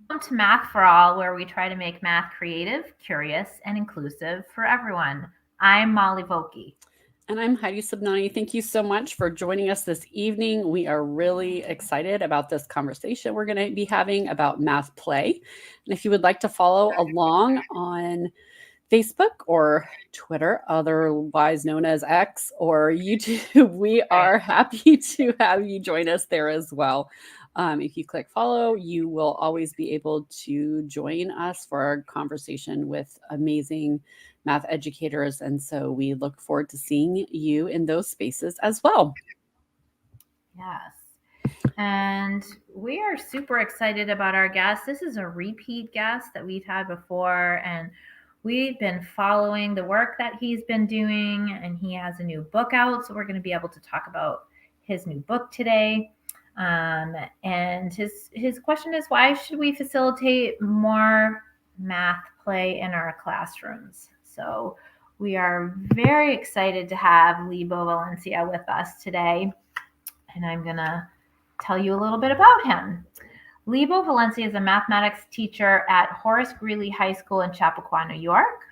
Welcome to Math for All, where we try to make math creative, curious, and inclusive for everyone. I'm Molly Volke. And I'm Heidi Subnani. Thank you so much for joining us this evening. We are really excited about this conversation we're going to be having about MathPlay. And if you would like to follow along on Facebook or Twitter, otherwise known as X or YouTube, we Right. are happy to have you join us there as well. If you click follow, you will always be able to join us for our conversation with amazing math educators. And so we look forward to seeing you in those spaces as well. Yes. And we are super excited about our guest. This is a repeat guest that we've had before, and we've been following the work that he's been doing, and he has a new book out. So we're going to be able to talk about his new book today. And his question is, why should we facilitate more math play in our classrooms? So we are very excited to have Libo Valencia with us today, and I'm gonna tell you a little bit about him. Libo Valencia is a mathematics teacher at Horace Greeley High School in Chappaqua, New York.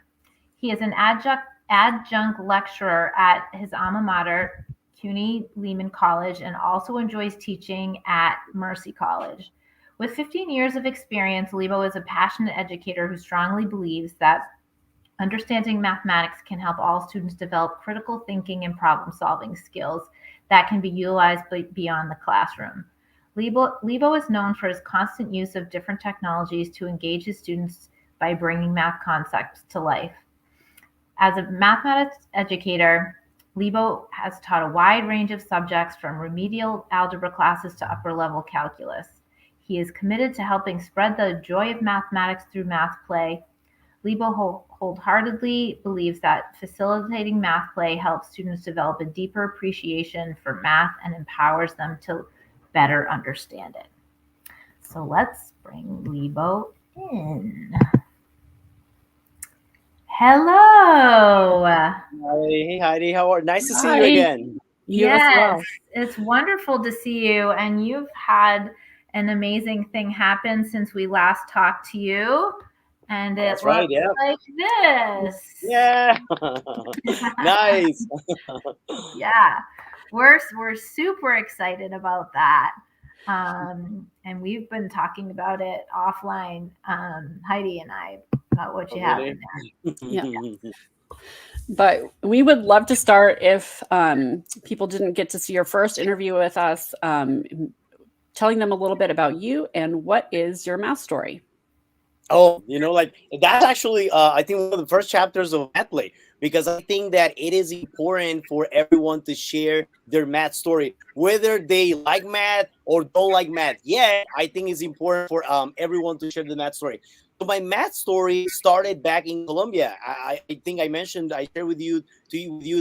He is an adjunct lecturer at his alma mater, CUNY Lehman College, and also enjoys teaching at Mercy College. With 15 years of experience, Libo is a passionate educator who strongly believes that understanding mathematics can help all students develop critical thinking and problem solving skills that can be utilized beyond the classroom. Libo is known for his constant use of different technologies to engage his students by bringing math concepts to life. As a mathematics educator, Libo has taught a wide range of subjects from remedial algebra classes to upper level calculus. He is committed to helping spread the joy of mathematics through math play. Libo wholeheartedly believes that facilitating math play helps students develop a deeper appreciation for math and empowers them to better understand it. So let's bring Libo in. Hello. Hi, hey Heidi, how are? Nice to see you Hi, again. you as Yes, well. it's wonderful to see you. And you've had an amazing thing happen since we last talked to you. And it That's right. looks Yeah, like this. yeah. Nice. Yeah, we're super excited about that. And we've been talking about it offline, Heidi and I, about what Oh, you have really? in there. Yeah. But we would love to start if people didn't get to see your first interview with us, telling them a little bit about you and what is your math story. Oh, like that's actually I think one of the first chapters of MathPlay because I think that it is important for everyone to share their math story, whether they like math or don't like math. Yeah, I think it's important for everyone to share the math story. So my math story started back in Colombia. I think I mentioned I shared with you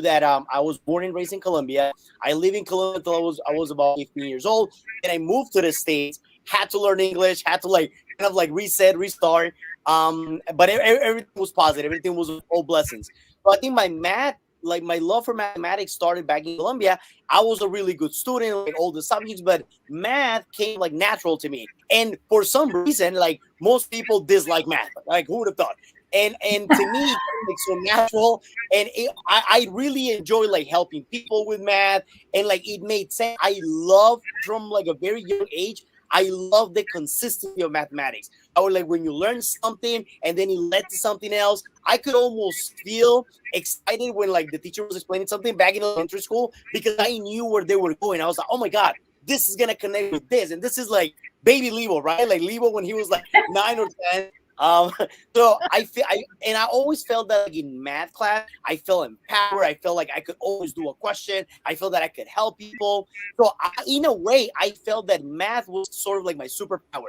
that I was born and raised in Colombia. I live in Colombia until I was about 15 years old. Then I moved to the States, had to learn English, had to like kind of like reset, restart. But everything was positive. Everything was all blessings. So I think my math, like my love for mathematics, started back in Colombia. I was a really good student, like all the subjects, but math came like natural to me. And for some reason, like most people dislike math. Like who would have thought? And to me, it came like so natural, and I really enjoy like helping people with math, and like it made sense. I love from like a very young age. I love the consistency of mathematics. I would like when you learn something and then it led to something else. I could almost feel excited when like the teacher was explaining something back in elementary school because I knew where they were going. I was like, oh my god, this is gonna connect with this, and this is like baby Libo, right? Like Libo when he was like 9 or 10. Um, so I always felt that like in math class, I felt empowered. I felt like I could always do a question. I felt that I could help people. So in a way, I felt that math was sort of like my superpower.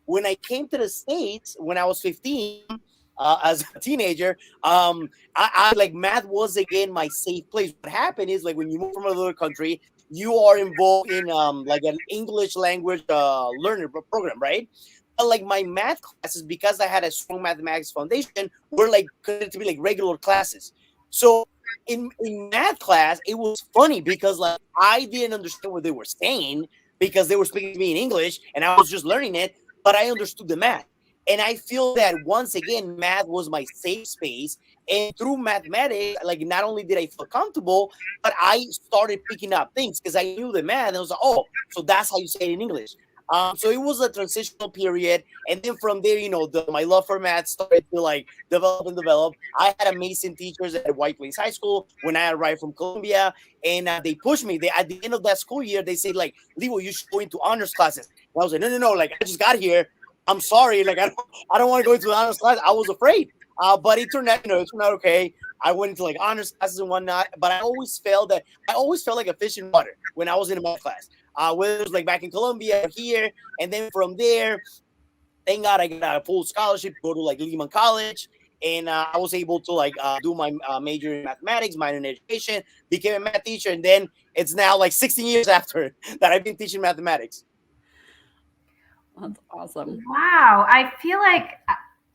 When I came to the States when I was 15, as a teenager, I like math was again my safe place. What happened is like when you move from another country, you are involved in like an English language learner program, right? But like my math classes, because I had a strong mathematics foundation, were like considered to be like regular classes. So in math class, it was funny because like I didn't understand what they were saying because they were speaking to me in English and I was just learning it. but I understood the math. And I feel that once again, math was my safe space. And through mathematics, like not only did I feel comfortable, but I started picking up things because I knew the math. And I was like, oh, so that's how you say it in English. So it was a transitional period. And then from there, my love for math started to like develop and develop. I had amazing teachers at White Plains High School when I arrived from Colombia, and they pushed me. They at the end of that school year, they said like, Libo, you should go into honors classes. And I was like, no, like I just got here. I'm sorry, like I don't want to go into the honors class. I was afraid, but it turned out, it turned out okay. I went into like honors classes and whatnot, but I always felt like a fish in water when I was in a math class. Whether it was like back in Colombia or here, and then from there, thank God I got a full scholarship to go to like Lehman College, and I was able to like do my major in mathematics, minor in education, became a math teacher, and then it's now like 16 years after that I've been teaching mathematics. That's awesome. Wow. I feel like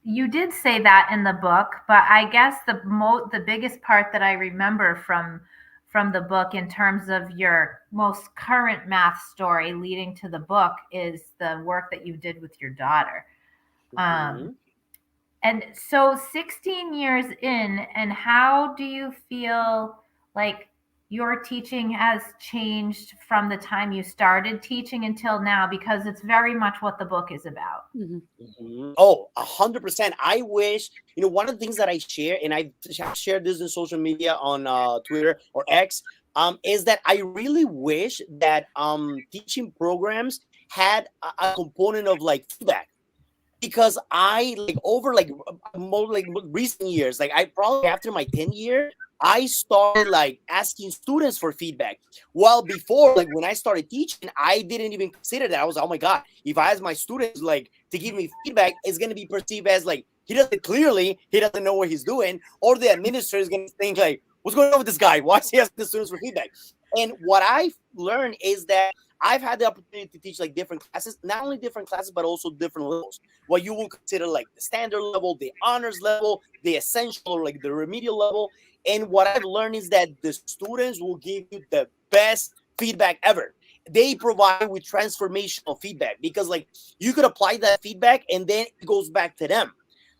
you did say that in the book, but I guess the biggest part that I remember from the book in terms of your most current math story leading to the book is the work that you did with your daughter. And so 16 years in, and how do you feel like your teaching has changed from the time you started teaching until now? Because it's very much what the book is about. Oh, 100%. I wish, one of the things that I share, and I have shared this in social media on Twitter or X, is that I really wish that teaching programs had a component of like feedback. Because I over recent years, like I probably after my 10th year, I started like asking students for feedback. Well, before, like when I started teaching, I didn't even consider that. I was like, oh my God, if I ask my students like to give me feedback, it's gonna be perceived as like he doesn't know what he's doing, or the administrator is gonna think like, what's going on with this guy? Why is he asking the students for feedback? And what I've learned is that I've had the opportunity to teach like different classes, not only different classes, but also different levels. What you will consider like the standard level, the honors level, the essential, or like the remedial level. And what I've learned is that the students will give you the best feedback ever. They provide with transformational feedback because like you could apply that feedback and then it goes back to them.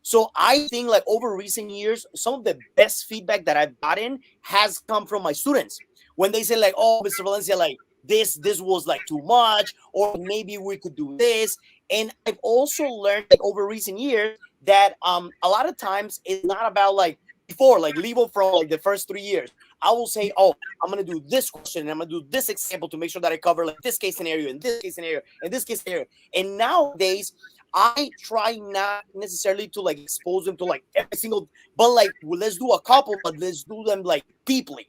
So I think like over recent years, some of the best feedback that I've gotten has come from my students. When they say like, oh, Mr. Valencia, like, this was like too much, or maybe we could do this. And I've also learned like over recent years that a lot of times it's not about like before, like Libo from like the first 3 years. I will say, oh, I'm gonna do this question and I'm gonna do this example to make sure that I cover like this case scenario and this case scenario and this case scenario. And nowadays I try not necessarily to like expose them to like every single, but like let's do a couple, but let's do them like deeply.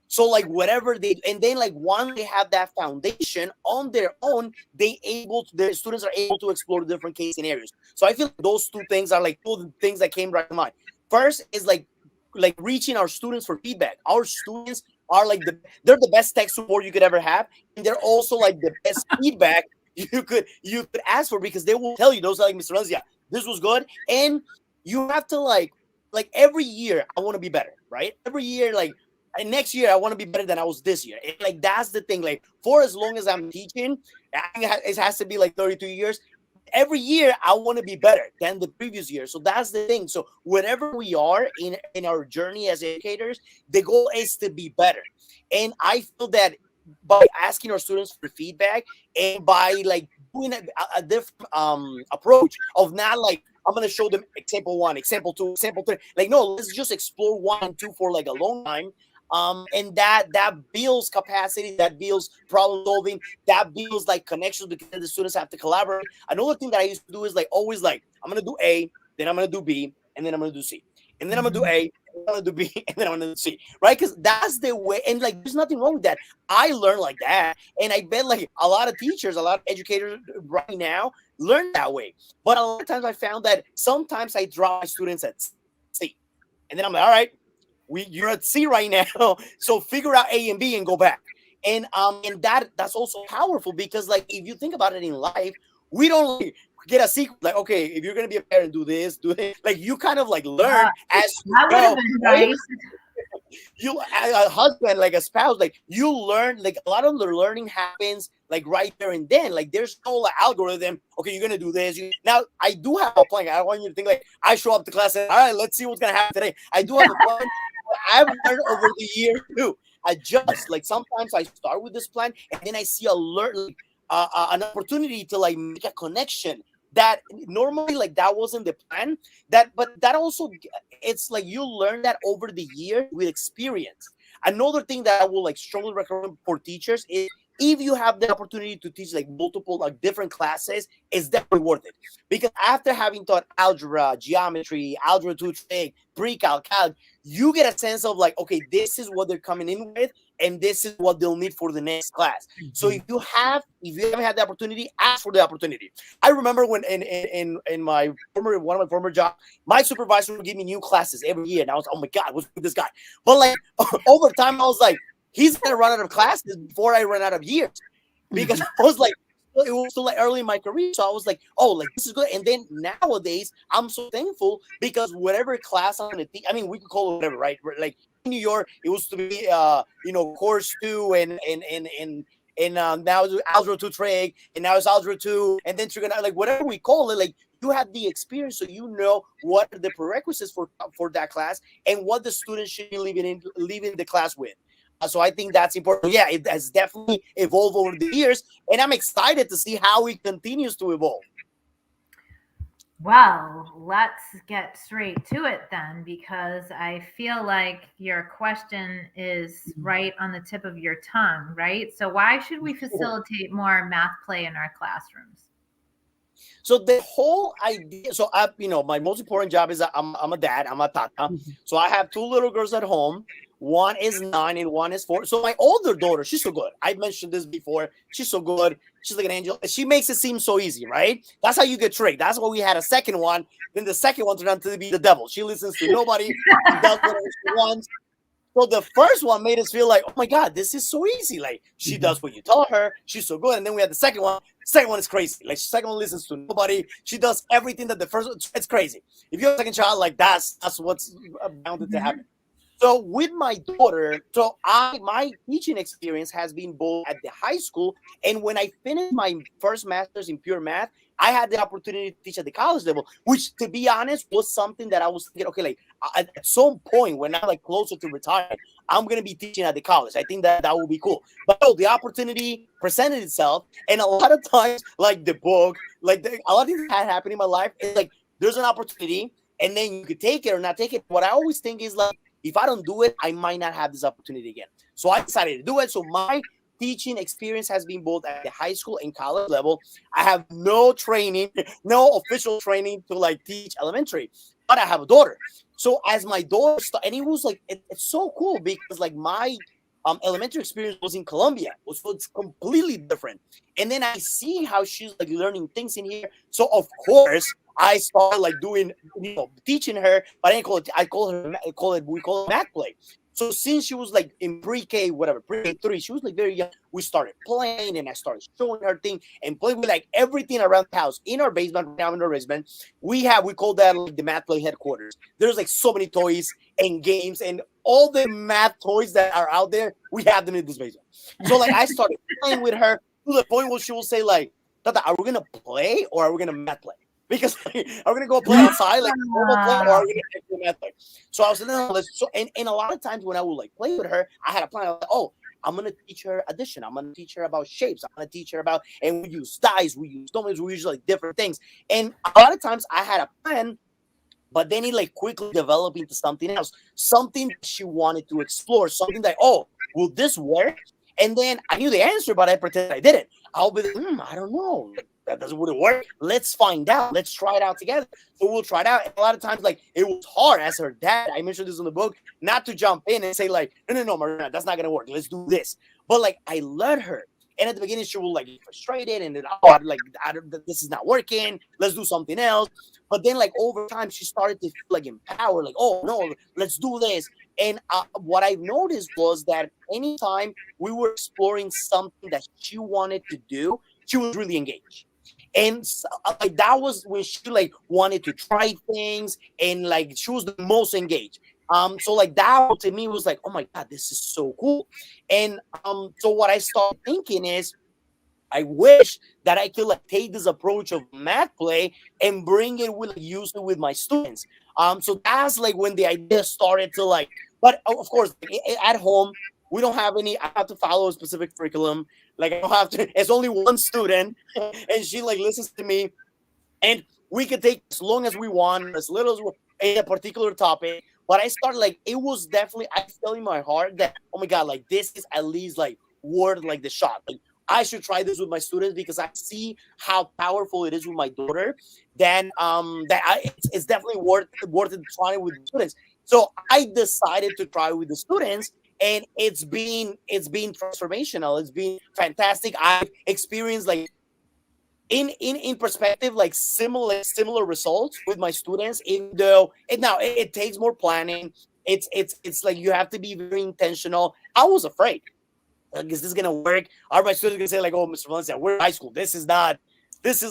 So like whatever and then like once they have that foundation on their own, their students are able to explore different case scenarios. So I feel like those two things are like two of the things that came right to mind. First is like reaching our students for feedback. Our students are like they're the best tech support you could ever have, and they're also like the best feedback you could ask for, because they will tell you, those are like, Mr. Valencia, this was good, and you have to like every year I want to be better, right? Every year, like. And next year, I want to be better than I was this year. And like, that's the thing. Like, for as long as I'm teaching, I think it has to be like 32 years. Every year, I want to be better than the previous year. So that's the thing. So wherever we are in our journey as educators, the goal is to be better. And I feel that by asking our students for feedback and by like doing a different approach of not like, I'm going to show them example 1, example 2, example 3. Like, no, let's just explore 1 and 2 for like a long time. And that builds capacity, that builds problem solving, that builds like connections, because the students have to collaborate. Another thing that I used to do is like always like, I'm going to do A, then I'm going to do B, and then I'm going to do C. And then I'm going to do A, and I'm going to do B, and then I'm going to do C. Right? Because that's the way. And like, there's nothing wrong with that. I learned like that. And I bet like a lot of teachers, a lot of educators right now learn that way. But a lot of times I found that sometimes I drop my students at C. And then I'm like, all right, you're at C right now, so figure out A and B and go back. And that's also powerful, because like if you think about it in life, we don't like, get a sequence like, okay, if you're gonna be a parent, do this. Like you kind of like learn as you that would go, have been right? nice. a husband, like a spouse, like you learn, like a lot of the learning happens like right there and then. Like there's no like, algorithm. Okay, you're gonna do this. Now I do have a plan. I don't want you to think like I show up to class and all right, let's see what's gonna happen today. I do have a plan. I've learned over the years too. Adjust. Like sometimes I start with this plan and then I see an opportunity to like make a connection that normally like that wasn't the plan. But that also, it's like you learn that over the year with experience. Another thing that I will like strongly recommend for teachers is if you have the opportunity to teach like multiple like different classes, it's definitely worth it. Because after having taught algebra, geometry, algebra 2 trig, pre-calc, calc, you get a sense of like, okay, this is what they're coming in with, and this is what they'll need for the next class. So if you haven't had the opportunity, ask for the opportunity. I remember when in one of my former jobs, my supervisor would give me new classes every year, and I was, oh my god, what's with this guy? But like over time, I was like, he's gonna run out of classes before I run out of years, because I was like, it was still like early in my career, so I was like, oh, like this is good. And then nowadays, I'm so thankful because whatever class I'm gonna teach, I mean, we could call it whatever, right? Like in New York, it was to be course 2 and now it's algebra 2 trig, and now it's algebra 2, and then you're gonna like whatever we call it, like you have the experience, so you know what are the prerequisites for that class and what the students should be leaving the class with. So I think that's important. Yeah, it has definitely evolved over the years, and I'm excited to see how it continues to evolve. Well, let's get straight to it then, because I feel like your question is right on the tip of your tongue, right? So why should we facilitate more math play in our classrooms? So the whole idea, so my most important job is I'm a dad, I'm a tata. So I have 2 little girls at home. One is 9 and one is 4. So my older daughter, she's so good. I mentioned this before. She's so good. She's like an angel. She makes it seem so easy, right? That's how you get tricked. That's why we had a second one. Then the second one turned out to be the devil. She listens to nobody. She does whatever she wants. So the first one made us feel like, oh my God, this is so easy. Like she does what you tell her. She's so good. And then we had the second one. Second one is crazy. Like the second one listens to nobody. She does everything that the first one. It's crazy. If you have a second child, like that's what's bound to happen. So with my daughter, my teaching experience has been both at the high school, and when I finished my first master's in pure math, I had the opportunity to teach at the college level, which, to be honest, was something that I was thinking, okay, like at some point when I'm like closer to retirement, I'm gonna be teaching at the college. I think that would be cool. But the opportunity presented itself, and a lot of times, like the book, a lot of things that had happened in my life, it's like there's an opportunity, and then you could take it or not take it. What I always think is like, if I don't do it, I might not have this opportunity again. So I decided to do it. So my teaching experience has been both at the high school and college level. I have no training, no official training to like teach elementary, but I have a daughter. So as my daughter and it was like, it's so cool because like my elementary experience was in Colombia, so it's completely different. And then I see how she's like learning things in here. So of course, I started like doing, teaching her, but we call it MathPlay. So since she was like in pre-K, pre-K 3, she was like very young. We started playing, and I started showing her things and playing with like everything around the house. In our basement, right now in our basement, we call that like the MathPlay headquarters. There's like so many toys and games and all the math toys that are out there. We have them in this basement. So like I started playing with her to the point where she will say like, "Tata, are we gonna play or are we gonna math play? Because like, are we gonna go play outside like normal play, or are we gonna play math play?" So I was like, no, let's. So and a lot of times when I would like play with her, I had a plan. I was like, oh, I'm gonna teach her addition. I'm gonna teach her about shapes. I'm gonna teach her about, and we use dice, we use domains, we use like different things. And a lot of times I had a plan, but then it like quickly developed into something else, something she wanted to explore, something that, oh, will this work? And then I knew the answer, but I pretended I didn't. I'll be like, I don't know. That wouldn't work. Let's find out. Let's try it out together. So we'll try it out. And a lot of times, like, it was hard as her dad. I mentioned this in the book, not to jump in and say, like, no, Marina, that's not gonna work. Let's do this. But like, I let her. And at the beginning, she will like get frustrated and then, this is not working. Let's do something else. But then, like, over time, she started to feel like empowered. Like, oh no, let's do this. And what I noticed was that anytime we were exploring something that she wanted to do, she was really engaged. And so, like that was when she like wanted to try things, and like she was the most engaged. So like that to me was like, oh my God, this is so cool. And so what I started thinking is, I wish that I could like take this approach of MathPlay and bring it with, like, use it with my students. So that's like when the idea started to like, but of course, like, at home we don't have any. I have to follow a specific curriculum. Like I don't have to. It's only one student, and she like listens to me, and we could take as long as we want, as little as we in a particular topic. But I started like it was definitely I felt in my heart that, oh my God, like this is at least like worth like the shot. Like I should try this with my students because I see how powerful it is with my daughter. Then it's definitely worth it trying with the students. So I decided to try with the students, and it's been transformational. It's been fantastic. I've experienced like in perspective like similar results with my students, even though it takes more planning. It's like you have to be very intentional. I was afraid, like, is this gonna work? Are my students gonna say like, oh, Mr. Valencia, we're in high school, this is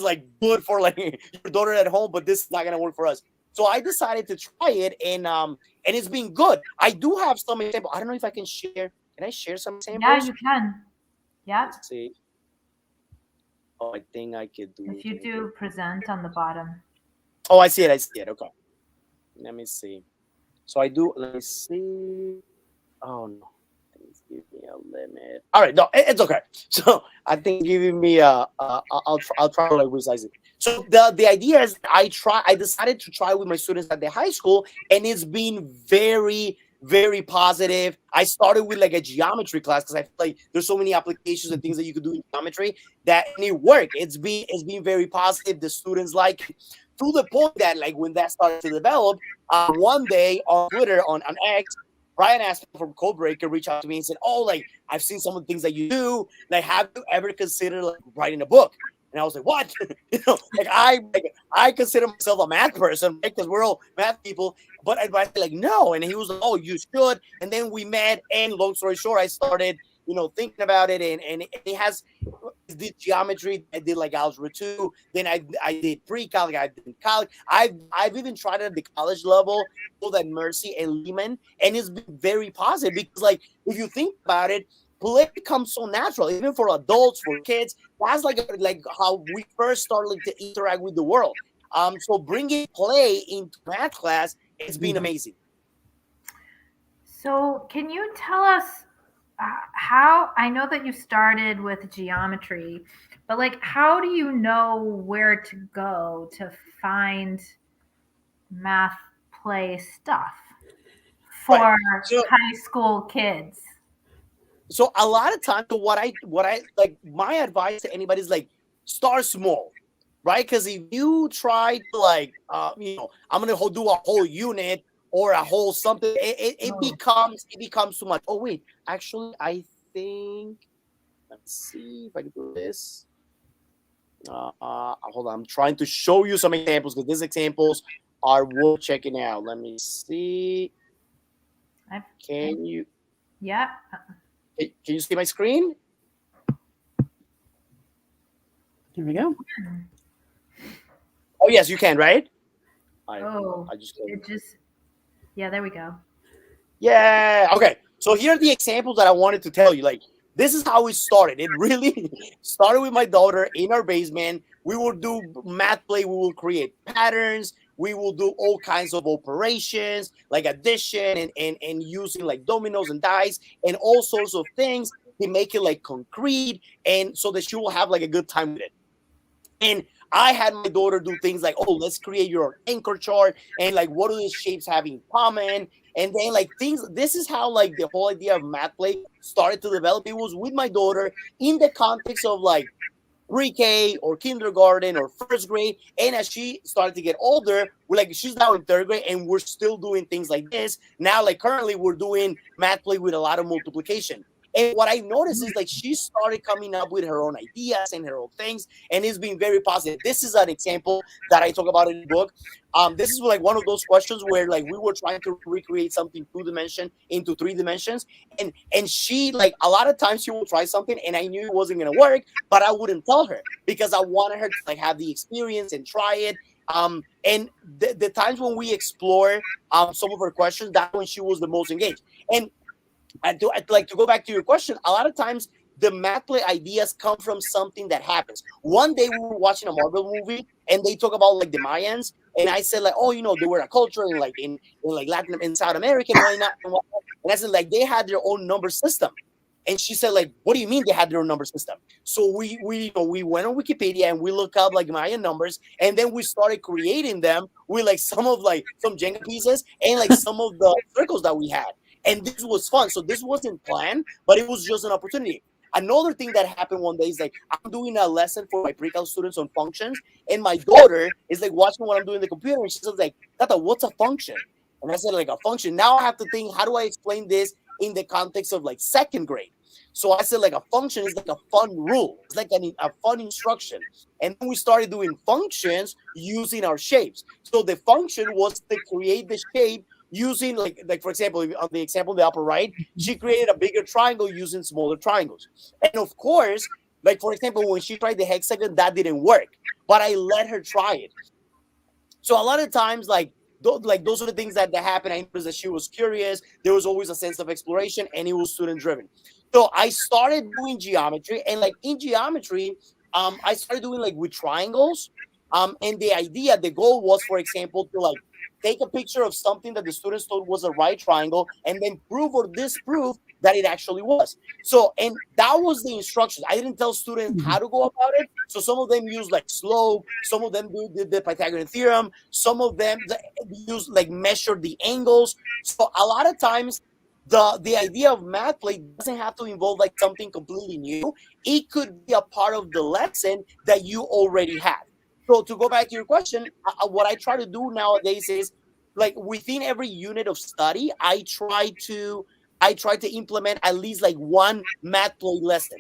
like good for like your daughter at home, but this is not gonna work for us. So I decided to try it, and it's been good. I do have some example. I don't know if I can share. Can I share some Yeah, examples? you can. Yeah. Let's see. Oh, I think I could do. If you do present on the bottom. Oh, I see it. Okay. Let me see. So I do. Let me see. Oh no. Please give me a limit. All right. No, it's okay. So I think giving me I'll try to like resize it. So the idea is I decided to try with my students at the high school, and it's been very positive. I started with like a geometry class because I feel like there's so many applications and things that you could do in geometry and it worked. It's been very positive. The students like it, to the point that like when that started to develop, one day on Twitter on X, Brian asked from Codebreaker reached out to me and said, "Oh, like I've seen some of the things that you do. Like, have you ever considered like writing a book?" And I was like, "What?" I consider myself a math person, right? Because we're all math people. But I was like, no. And he was like, oh, you should. And then we met. And long story short, I started, thinking about it. And it has did geometry. I did like algebra 2. Then I did pre-calc. I did calc. I've even tried it at the college level, both at Mercy and Lehman. And it's been very positive because, like, if you think about it, play becomes so natural, even for adults, for kids. That's like how we first started like, to interact with the world. So bringing play into math class, it's been amazing. So can you tell us how, I know that you started with geometry, but like, how do you know where to go to find math play stuff for high school kids? So a lot of times, what I like, my advice to anybody is like, start small, right? Because if you try to like, I'm gonna do a whole unit or a whole something, it becomes too much. Oh wait, actually, I think. Let's see if I can do this. Hold on, I'm trying to show you some examples because these examples are worth checking out. Let me see. Can you? Yeah. Can you see my screen? Here we go. Oh yes, you can, right? Yeah, there we go. Yeah. Okay. So here are the examples that I wanted to tell you. Like, this is how it started. It really started with my daughter in our basement. We will do math play. We will create patterns. We will do all kinds of operations like addition and using like dominoes and dice and all sorts of things to make it like concrete, and so that she will have like a good time with it. And I had my daughter do things like, oh, let's create your anchor chart and like what do these shapes have in common? And then like things, this is how like the whole idea of math play started to develop. It was with my daughter in the context of like pre-K or kindergarten or first grade. And as she started to get older, we're like, she's now in third grade and we're still doing things like this. Now, like currently we're doing math play with a lot of multiplication. And what I noticed is like she started coming up with her own ideas and her own things, and it's been very positive. This is an example that I talk about in the book. This is like one of those questions where like we were trying to recreate something 2 dimension into 3 dimensions, and she like a lot of times she will try something, and I knew it wasn't gonna work, but I wouldn't tell her because I wanted her to like have the experience and try it. And the times when we explore some of her questions, that's when she was the most engaged. And I'd like to go back to your question. A lot of times the MathPlay ideas come from something that happens. One day we were watching a Marvel movie and they talk about like the Mayans, and I said like, oh, they were a culture in like in like Latin and South America and why not? And I said like they had their own number system. And she said, like, what do you mean they had their own number system? So we went on Wikipedia and we look up like Mayan numbers, and then we started creating them with like some Jenga pieces and like some of the circles that we had. And this was fun. So this wasn't planned, but it was just an opportunity. Another thing that happened one day is like I'm doing a lesson for my pre-cal students on functions, and my daughter is like watching what I'm doing on the computer, and she says like, Tata, what's a function? And I said like a function. Now I have to think, how do I explain this in the context of like second grade? So I said like a function is like a fun rule. It's like a fun instruction. And then we started doing functions using our shapes. So the function was to create the shape using like for example, on the example in the upper right, she created a bigger triangle using smaller triangles. And of course, like for example, when she tried the hexagon, that didn't work. But I let her try it. So a lot of times, like those are the things that happen. I noticed that she was curious. There was always a sense of exploration, and it was student driven. So I started doing geometry, and like in geometry, I started doing like with triangles. And the goal was, for example, to like take a picture of something that the students thought was a right triangle, and then prove or disprove that it actually was. So, and that was the instructions. I didn't tell students how to go about it. So some of them use like slope, some of them did the Pythagorean theorem, some of them use like measure the angles. So a lot of times the idea of MathPlay doesn't have to involve like something completely new. It could be a part of the lesson that you already have. So to go back to your question, what I try to do nowadays is like within every unit of study, I try to implement at least like one MathPlay lesson.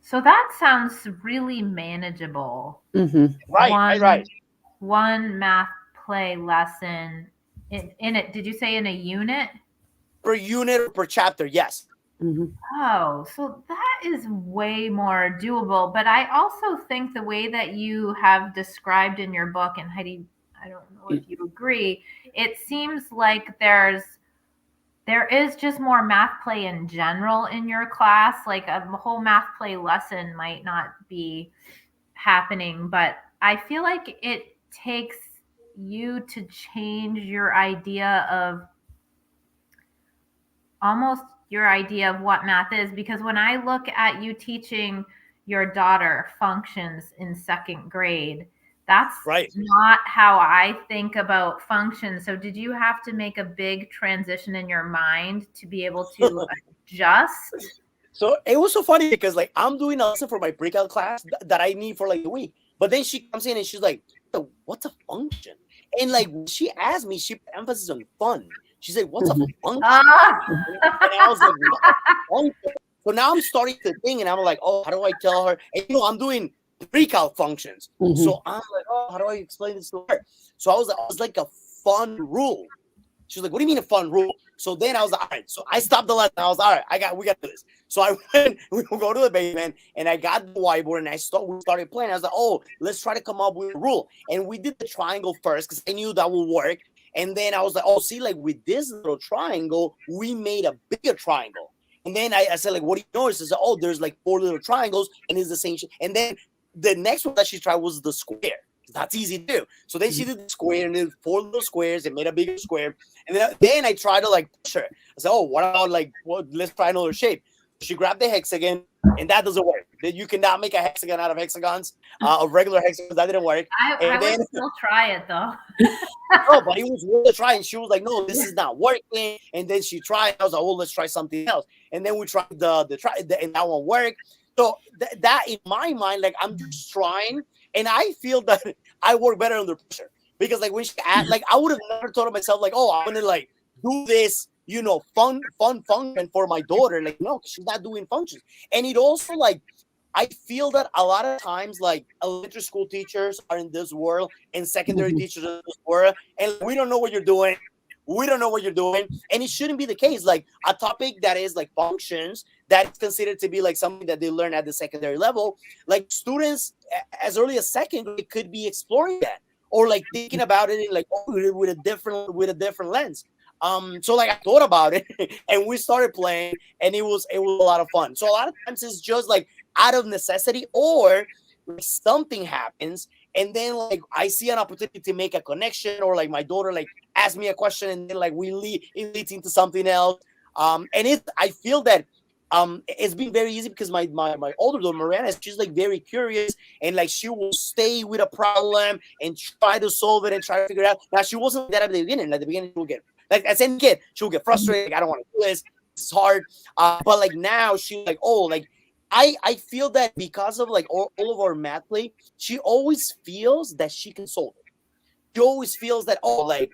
So that sounds really manageable. Right. One math play lesson in it. Did you say in a unit? Per unit or per chapter, yes. Oh, so that is way more doable. But I also think the way that you have described in your book, and Heidi, I don't know if you agree, it seems like there is just more math play in general in your class. Like a whole math play lesson might not be happening, but I feel like it takes you to change your idea of almost your idea of what math is, because when I look at you teaching your daughter functions in second grade, that's not how I think about functions. So did you have to make a big transition in your mind to be able to adjust? So it was so funny because like I'm doing a lesson for my breakout class that I need for like a week, but then she comes in and she's like, what's a function? And like she asked me, she put emphasis on fun. She's like, what's a function? And I was like, so now I'm starting to think, and I'm like, oh, how do I tell her? And I'm doing pre-calc functions. So I'm like, oh, how do I explain this to her? So I was like a fun rule. She was like, what do you mean a fun rule? So then I was like, all right. So I stopped the lesson. I was all right, we got this. So I went, we go to the basement, and I got the whiteboard, and we started playing. I was like, oh, let's try to come up with a rule. And we did the triangle first because I knew that would work. And then I was like, oh, see, like with this little triangle, we made a bigger triangle. And then I said, like, what do you notice? I said, oh, there's like 4 little triangles, and it's the same shit. And then the next one that she tried was the square. That's easy to do. So then she did the square, and then 4 little squares and made a bigger square. And then I tried to like push her. I said, oh, what about like, let's try another shape. She grabbed the hexagon, and that doesn't work. You cannot make a hexagon out of hexagons, of regular hexagons. That didn't work. I would still try it though. No, but it was worth a try. And she was like, no, this is not working. And then she tried. I was like, oh, let's try something else. And then we tried and that one worked. So that in my mind, like I'm just trying, and I feel that I work better under pressure because like when she asked, like I would have never thought of myself like, oh, I'm gonna like do this, fun function for my daughter. Like no, she's not doing functions. And it also like I feel that a lot of times like elementary school teachers are in this world and secondary teachers are in this world, and we don't know what you're doing. We don't know what you're doing, and it shouldn't be the case. Like a topic that is like functions that is considered to be like something that they learn at the secondary level. Like students as early as second grade could be exploring that, or like thinking about it in like with a different lens. So like I thought about it and we started playing, and it was a lot of fun. So a lot of times it's just like out of necessity, or like something happens and then like I see an opportunity to make a connection, or like my daughter like asks me a question and then like it leads into something else. And I feel that it's been very easy because my older daughter Mariana, she's like very curious, and like she will stay with a problem and try to solve it and try to figure it out. Now she wasn't like that at the beginning. At the beginning, she will get like as any kid, she'll get frustrated. Like, I don't want to do this. It's hard. But like now she's like, oh, like I feel that because of like all of our MathPlay, she always feels that she can solve it. She always feels that, oh, like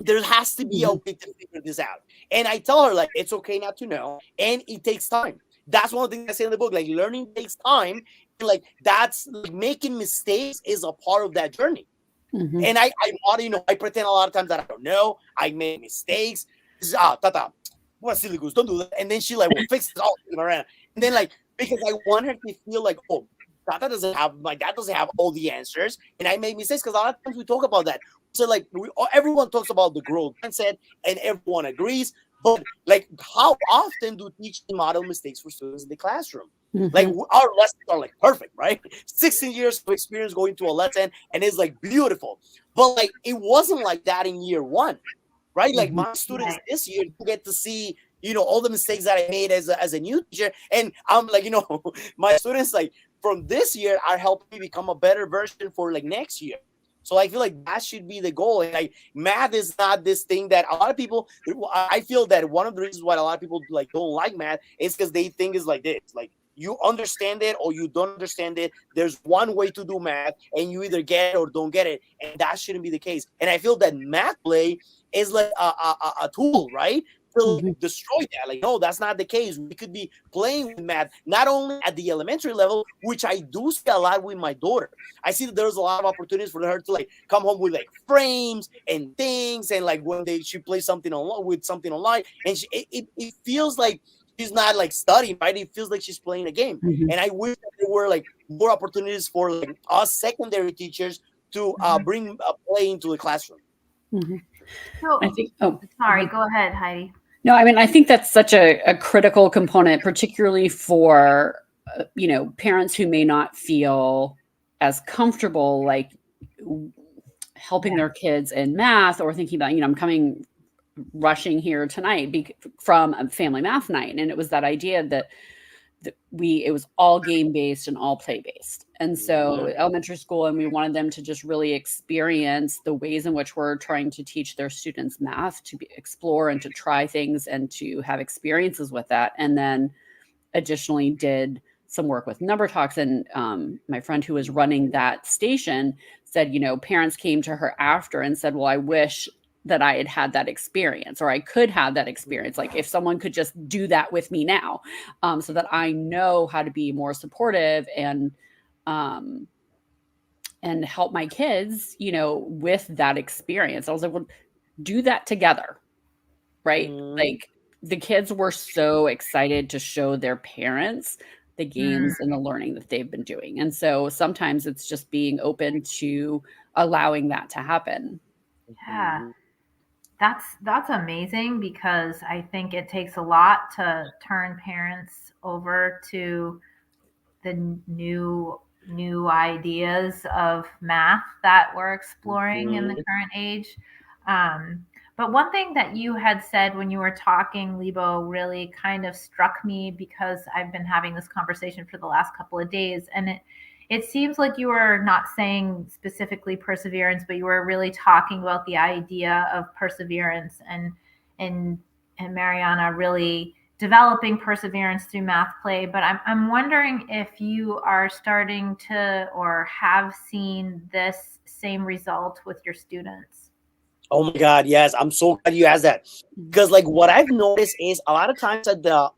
there has to be a way to figure this out. And I tell her like it's okay not to know, and it takes time. That's one of the things I say in the book. Like learning takes time. And like that's like making mistakes is a part of that journey. And I I pretend a lot of times that I don't know. I make mistakes. Tata, what silly goose, don't do that. And then she like will fix it all around. And then like because I want her to feel like, oh, my dad doesn't have all the answers, and I make mistakes, because a lot of times we talk about that. So like everyone talks about the growth mindset, and everyone agrees. But like, how often do teachers model mistakes for students in the classroom? Like our lessons are like perfect, right? 16 years of experience going to a lesson, and it's like beautiful. But like it wasn't like that in year one, right? Like my students this year get to see, all the mistakes that I made as a new teacher, and I'm like, my students like from this year are helping me become a better version for like next year. So I feel like that should be the goal. And like math is not this thing that a lot of people. I feel that one of the reasons why a lot of people like don't like math is because they think it's like this, like you understand it or you don't understand it. There's one way to do math, and you either get it or don't get it, and that shouldn't be the case. And I feel that MathPlay is like a tool, right? To destroy that. Like, no, that's not the case. We could be playing with math, not only at the elementary level, which I do see a lot with my daughter. I see that there's a lot of opportunities for her to like come home with like frames and things, and like when she plays something online, and it feels like she's not like studying, right? It feels like she's playing a game. And I wish that there were like more opportunities for like us secondary teachers to bring play into the classroom. So, I think. Oh, sorry. Go ahead, Heidi. No, I mean, I think that's such a critical component, particularly for, parents who may not feel as comfortable, like helping their kids in math, or thinking about, I'm rushing here tonight from a family math night. And it was that idea that it was all game based and all play based. And so elementary school, and we wanted them to just really experience the ways in which we're trying to teach their students math, to explore and to try things and to have experiences with that. And then additionally did some work with Number Talks. And my friend who was running that station said, parents came to her after and said, well, I wish that I had that experience, or I could have that experience. Like if someone could just do that with me now, so that I know how to be more supportive and help my kids, with that experience. I was like, well, do that together. Right. Like the kids were so excited to show their parents the games and the learning that they've been doing. And so sometimes it's just being open to allowing that to happen. Yeah. That's amazing, because I think it takes a lot to turn parents over to the new ideas of math that we're exploring in the current age. But one thing that you had said when you were talking, Libo, really kind of struck me, because I've been having this conversation for the last couple of days, and it seems like you were not saying specifically perseverance, but you were really talking about the idea of perseverance, and Mariana really developing perseverance through MathPlay. But I'm wondering if you are starting to, or have seen this same result with your students. Oh my God, yes. I'm so glad you asked that, because like what I've noticed is a lot of times at the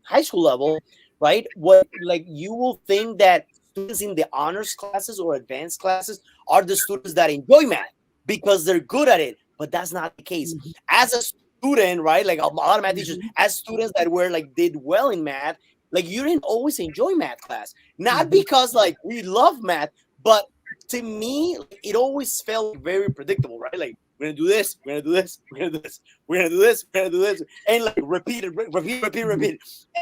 high school level, right? What like you will think that students in the honors classes or advanced classes are the students that enjoy math because they're good at it, but that's not the case. As a student, right? Like a lot of math teachers, as students that were like did well in math, like you didn't always enjoy math class, not because like we love math, but to me, like, it always felt very predictable, right? Like we're gonna do this, we're gonna do this, we're gonna do this, we're gonna do this, we're gonna do this, and like repeat, repeat. And,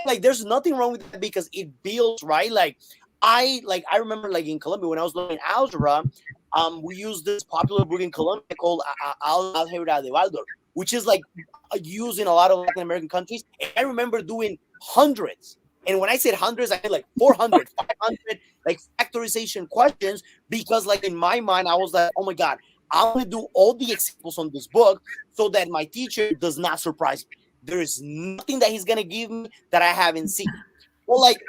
like there's nothing wrong with that because it builds, right? Like I remember like in Colombia when I was learning algebra, we used this popular book in Colombia called Álgebra de Waldorf, which is like used in a lot of Latin American countries. And I remember doing hundreds. And when I said hundreds, I mean like 400, 500, like factorization questions, because like in my mind, I was like, oh my God, I want to do all the examples on this book so that my teacher does not surprise me. There is nothing that he's going to give me that I haven't seen. So like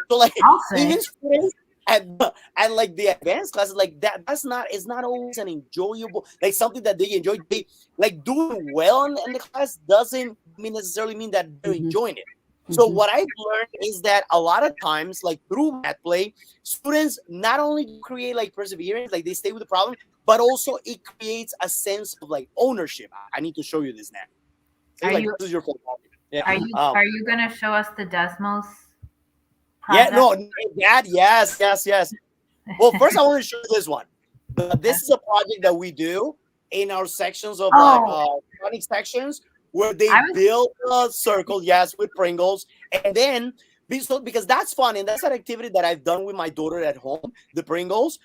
even students at like the advanced classes, like that's not, it's not always an enjoyable, like something that they enjoy. They like doing well in the class doesn't necessarily mean that they're enjoying it. So what I've learned is that a lot of times, like through MathPlay, students not only create like perseverance, like they stay with the problem, but also it creates a sense of like ownership. I need to show you this now. Say, like, this is your phone. Yeah. Are you gonna show us the Desmos project? project? Yeah, no, that yes. Well, first I want to show you this one. This is a project that we do in our sections of like chronic sections, where they build a circle, yes, with Pringles, and then because that's fun and that's an activity that I've done with my daughter at home, the Pringles.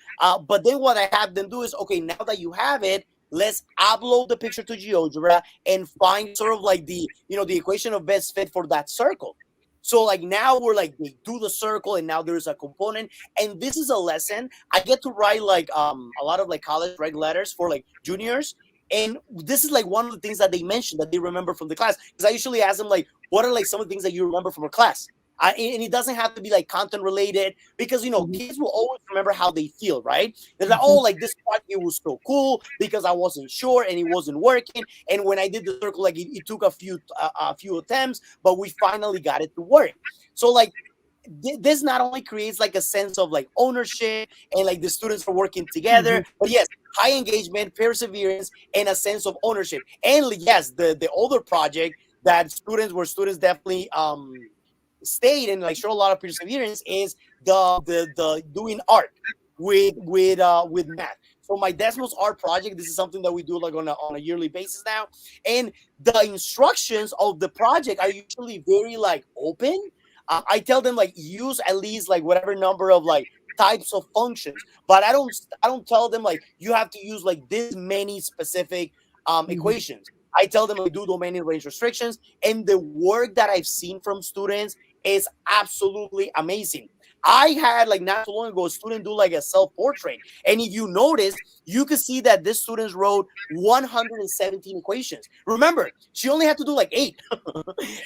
But then what I have them do is, okay, now that you have it, let's upload the picture to GeoGebra and find sort of like the equation of best fit for that circle. So like now we're like, they do the circle and now there's a component, and this is a lesson. I get to write like a lot of like college reg letters for like juniors. And this is like one of the things that they mentioned that they remember from the class. Because I usually ask them like, what are like some of the things that you remember from a class? And it doesn't have to be like content related, because kids will always remember how they feel, right? They're like, oh, like this project, it was so cool because I wasn't sure and it wasn't working. And when I did the circle, like it took a few attempts, but we finally got it to work. So like this not only creates like a sense of like ownership and like the students are working together, but yes, high engagement, perseverance, and a sense of ownership. And yes, the older project that students definitely stayed and like show a lot of perseverance is the doing art with math. So my Desmos art project, this is something that we do like on a yearly basis now, and the instructions of the project are usually very like open. I tell them like use at least like whatever number of like types of functions, but I don't tell them like you have to use like this many specific equations. I tell them like do domain and range restrictions, and the work that I've seen from students is absolutely amazing. I had like not so long ago a student do like a self-portrait, and if you notice, you could see that this student wrote 117 equations. Remember, she only had to do like 8,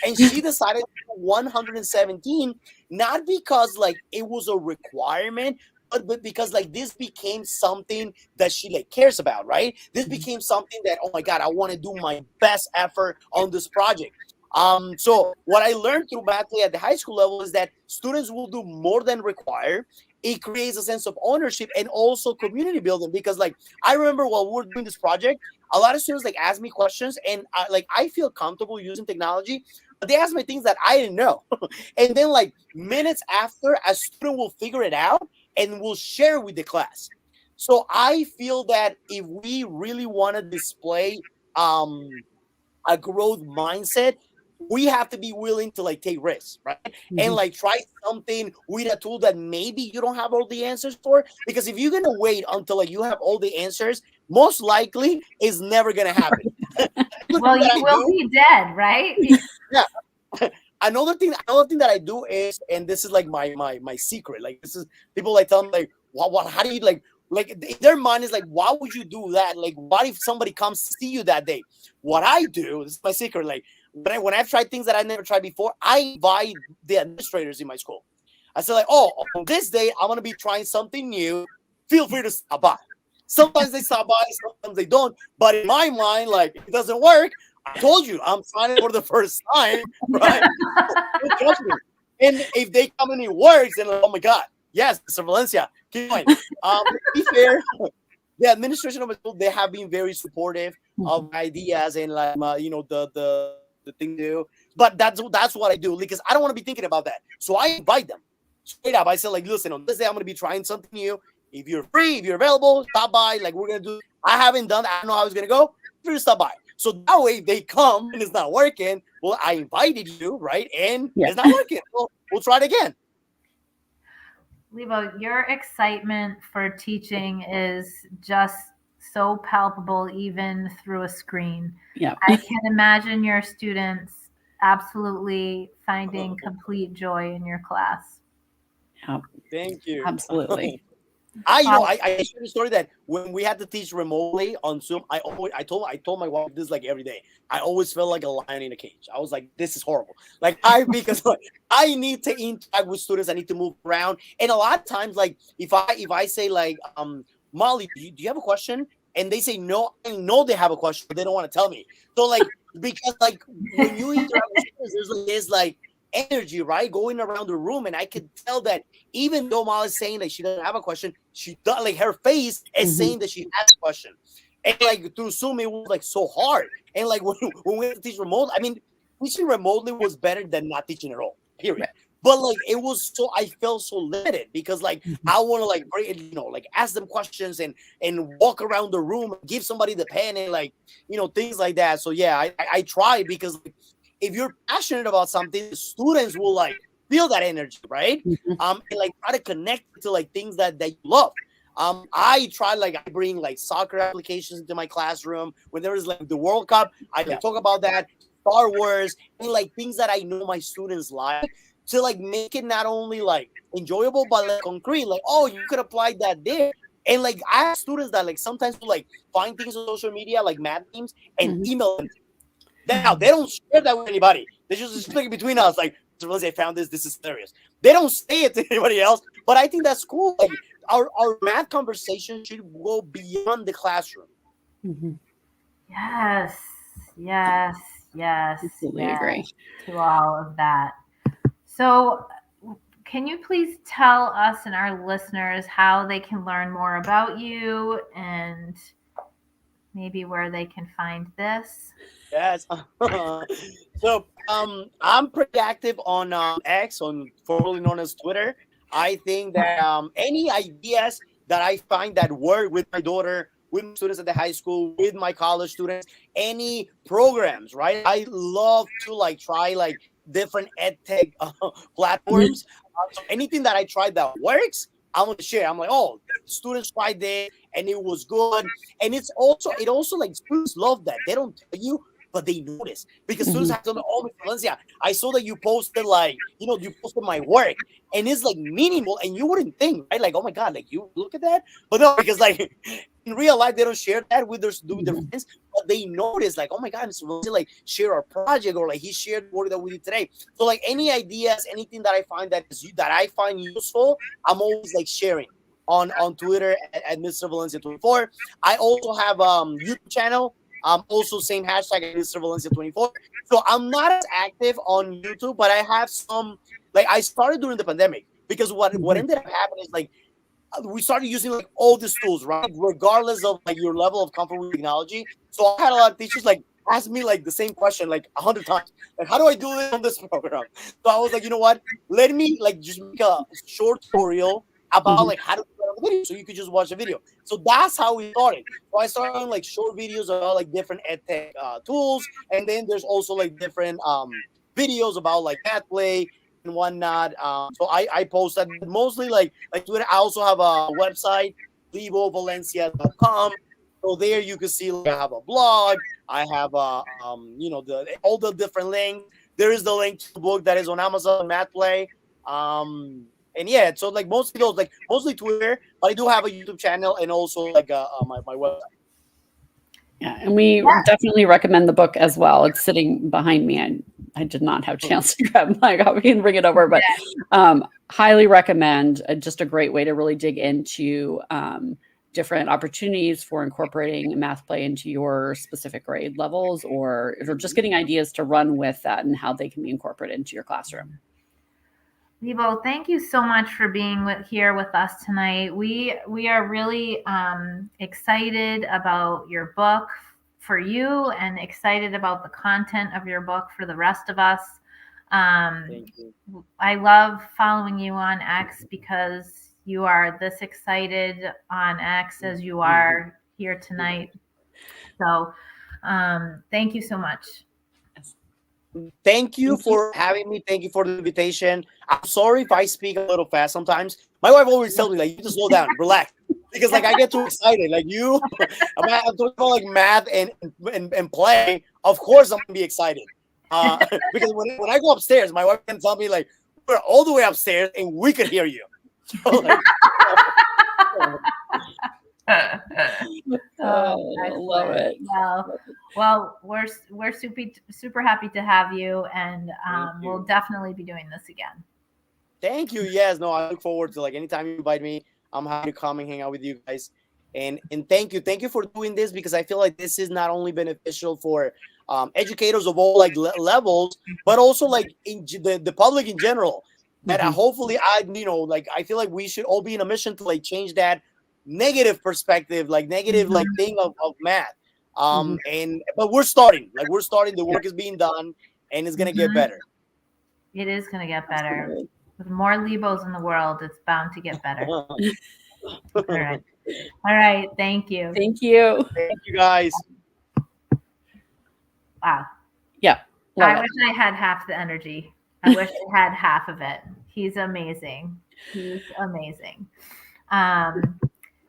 and she decided to do 117 not because like it was a requirement, but because like this became something that she like cares about, right? This became something that, oh my God, I want to do my best effort on this project. So what I learned through MathPlay at the high school level is that students will do more than require. It creates a sense of ownership and also community building, because like I remember while we were doing this project, a lot of students like ask me questions, and I feel comfortable using technology, but they ask me things that I didn't know. And then like minutes after, a student will figure it out and will share with the class. So I feel that if we really want to display a growth mindset, we have to be willing to like take risks, right? And like try something with a tool that maybe you don't have all the answers for. Because if you're gonna wait until like you have all the answers, most likely it's never gonna happen. Well, you will be dead, right? Yeah. Another thing that I do is, and this is like my secret. Like this is people like tell me like, what? How do you like their mind is like, why would you do that? Like, what if somebody comes to see you that day? What I do, this is my secret. Like when I've tried things that I never tried before, I invite the administrators in my school. I say like, oh, on this day I'm gonna be trying something new. Feel free to stop by. Sometimes they stop by, sometimes they don't. But in my mind, like it doesn't work. I told you I'm signing for the first time, right? Don't trust me. And if they come and it works, then like, oh my God, yes, Mr. Valencia, keep going. To be fair, the administration of the school, they have been very supportive of ideas and like the the thing to do. But that's what I do because I don't want to be thinking about that. So I invite them straight up. I say like, listen, on this day I'm gonna be trying something new. If you're free, if you're available, stop by. Like we're gonna do. I haven't done. I don't know how it's gonna go. Free to stop by. So that way they come and it's not working. Well, I invited you, right? And it's not working. Well, we'll try it again. Libo, your excitement for teaching is just so palpable, even through a screen. Yeah. I can imagine your students absolutely finding complete joy in your class. Yeah. Thank you. Absolutely. I shared a story that when we had to teach remotely on Zoom, I told my wife this like every day. I always felt like a lion in a cage. I was like, this is horrible. Like because like, I need to interact with students. I need to move around. And a lot of times, like if I say like, Molly, do you have a question? And they say no, I know they have a question, but they don't want to tell me. So like because like when you interact with students, there's like energy, right, going around the room, and I could tell that even though Molly's saying that she doesn't have a question, she does, like her face is saying that she has a question. And like through Zoom, it was like so hard. And like when we had to teach remote, I mean, teaching remotely was better than not teaching at all. Period. Right. But like it was so I felt so limited because like I want to like like ask them questions and walk around the room, give somebody the pen and like things like that. So yeah, I try because like, if you're passionate about something, the students will like feel that energy, right? And like try to connect to like things that you love. I try like I bring like soccer applications into my classroom. When there is like the World Cup, I like talk about that, Star Wars, and like things that I know my students like to like make it not only like enjoyable but like concrete. Like, oh, you could apply that there. And like I have students that like sometimes will like find things on social media like math memes and email them. Now they don't share that with anybody. They just like between us, like I found this is hilarious. They don't say it to anybody else, but I think that's cool. Like our math conversation should go beyond the classroom. Yes. Absolutely agree. To all of that. So can you please tell us and our listeners how they can learn more about you and maybe where they can find this? Yes. So I'm pretty active on X, formerly known as Twitter. I think that any ideas that I find that work with my daughter, with my students at the high school, with my college students, any programs, right? I love to like try like different ed tech platforms. So anything that I try that works, I'm gonna share. I'm like, oh, students tried this and it was good. And it also like students love that. They don't tell you, but they notice because students have to know, oh, Mr. Valencia, I saw that you posted like, you posted my work and it's like meaningful and you wouldn't think, right? Like, oh my God, like you look at that. But no, because like in real life, they don't share that with their friends, but they notice like, oh my God, Mr. Valencia like share our project or like he shared the work that we did today. So like any ideas, anything that I find that I find useful, I'm always like sharing on Twitter at Mr. Valencia 24. I also have YouTube channel. Also same hashtag at Mr. Valencia 24. So I'm not as active on YouTube, but I have some, like I started during the pandemic because what ended up happening is like we started using like all these tools, right? Regardless of like your level of comfort with technology. So I had a lot of teachers like ask me like the same question like 100 times. Like, how do I do this on this program? So I was like, you know what? Let me like just make a short tutorial about like how to do a video so you could just watch a video. So that's how we started. So I started on like short videos about like different edtech tools, and then there's also like different videos about like MathPlay and whatnot. So I post that mostly like Twitter. I also have a website, libovalencia.com. So there you can see like I have a blog. I have all the different links. There is the link to the book that is on Amazon, MathPlay. And yeah, so like mostly Twitter, but I do have a YouTube channel and also like my website. Yeah, and we definitely recommend the book as well. It's sitting behind me. I did not have a chance to grab my copy and bring it over, but highly recommend. Just a great way to really dig into different opportunities for incorporating MathPlay into your specific grade levels, or just getting ideas to run with that and how they can be incorporated into your classroom. Libo, thank you so much for being here with us tonight. We are really excited about your book for you and excited about the content of your book for the rest of us. Thank you. I love following you on X because you are this excited on X as you are here tonight. So thank you so much. Thank you for having me. Thank you for the invitation. I'm sorry if I speak a little fast sometimes. My wife always tells me, like, you need to slow down, relax. Because, like, I get too excited. Like, I'm talking about, like, math and play. Of course, I'm going to be excited. Because when I go upstairs, my wife can tell me, like, we're all the way upstairs and we could hear you. So, like, I love it. Well, we're super happy to have you, and we'll definitely be doing this again. Thank you. Yes, no, I look forward to, like, anytime you invite me, I'm happy to come and hang out with you guys. And thank you for doing this, because I feel like this is not only beneficial for educators of all, like, levels, but also, like, in the public in general. That hopefully I feel like we should all be in a mission to, like, change that negative perspective, like negative like thing of math. But we're starting. The work is being done, and it's gonna get better. It is gonna get better. Absolutely. With more Libos in the world, it's bound to get better. All right. Thank you. Thank you. Thank you, guys. Wow. Yeah. I wish I had half the energy. I wish I had half of it. He's amazing.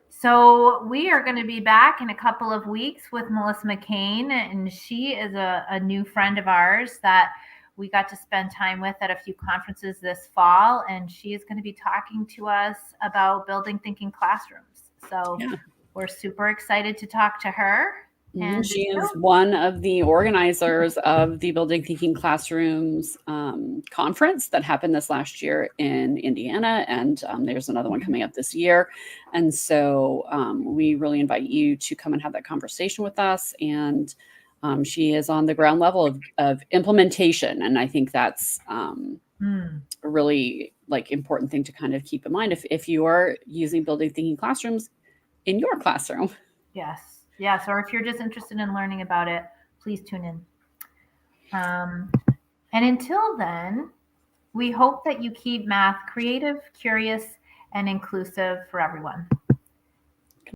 So we are going to be back in a couple of weeks with Melissa McCain, and she is a new friend of ours that we got to spend time with at a few conferences this fall, and she is going to be talking to us about building thinking classrooms. So we're super excited to talk to her. And she is one of the organizers of the Building Thinking Classrooms conference that happened this last year in Indiana. And there's another one coming up this year. And so we really invite you to come and have that conversation with us. And she is on the ground level of implementation. And I think that's a really like important thing to kind of keep in mind if you are using Building Thinking Classrooms in your classroom. Yes, or if you're just interested in learning about it, please tune in. And until then, we hope that you keep math creative, curious, and inclusive for everyone.